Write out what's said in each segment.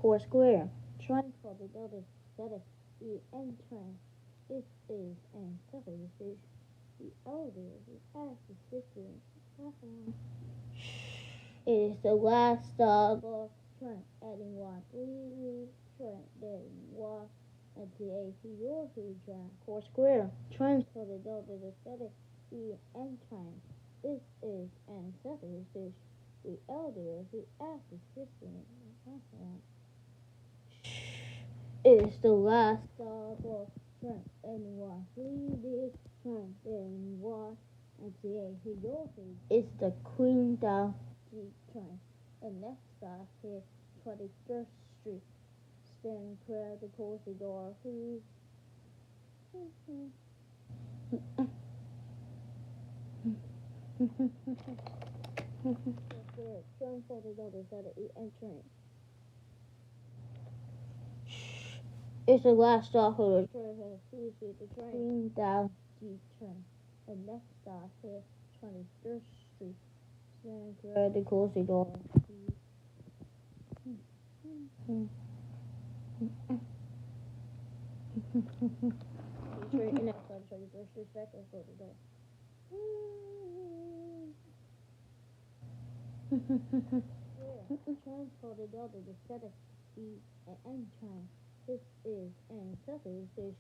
core square. Trying for the delta static the end train. This is an second stage. The elder, the axis system. It is the last stop of train. Adding one, three train, then one. MTA, your train. Core square. Train for the delta static the end train. This is an second stage. The elder, the axis system. It is the last stop of train. Anyone, three train, then one. MTA, your it's the Queen Down G train. The next stop is 21st Street. Stand clear the corridor. Train for the other side of the train. It's the last stop of the train. The train down G train. The next stop is 21st Street. Stand clear the corridor. Train next stop 21st Street. Second corridor. Train for the daughter, the static, the end train. This is an second stage.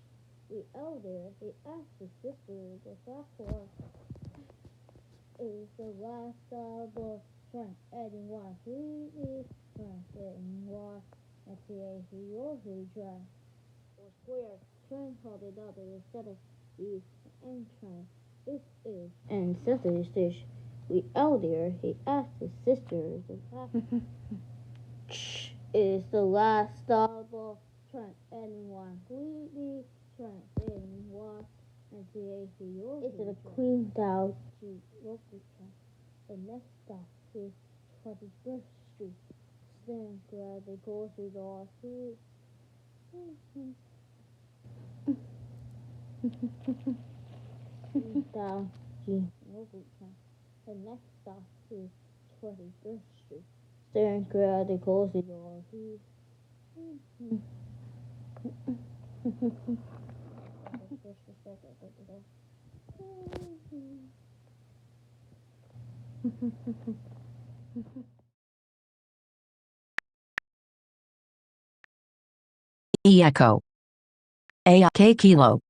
The elder, the axis sister, the sophomore is the last stop of train. Adding one, three train, then one. MTA, your train. Or square. Train for the daughter, the static, the end train. This is an second stage. The elder, he asked his sister, is the last stop of train. Anyone, three train, then one. MTA, it's the Queen Down G local train. The next stop is 21st Street. Stand glad the courses are through. Down G local train. The next stop is 21st Street. Staring clear the courses are through. E echo. A K kilo.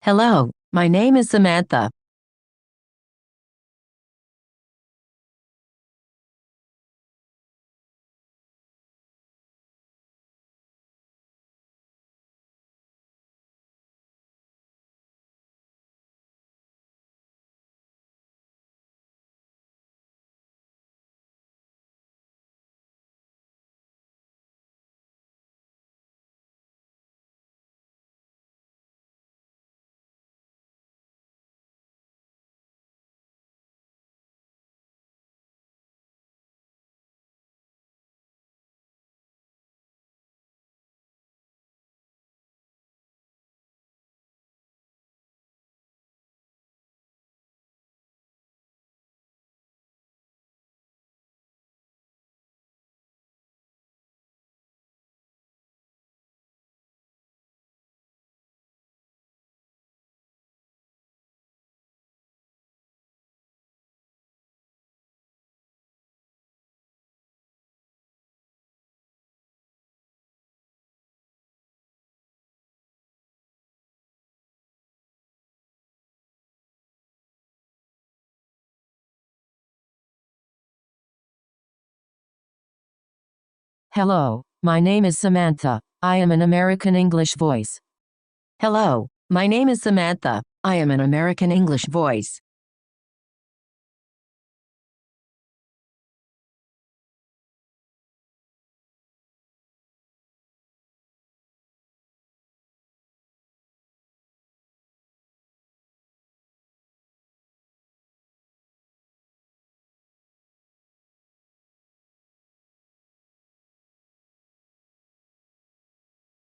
Hello, my name is Samantha. Hello, my name is Samantha. I am an American English voice. Hello, my name is Samantha. I am an American English voice.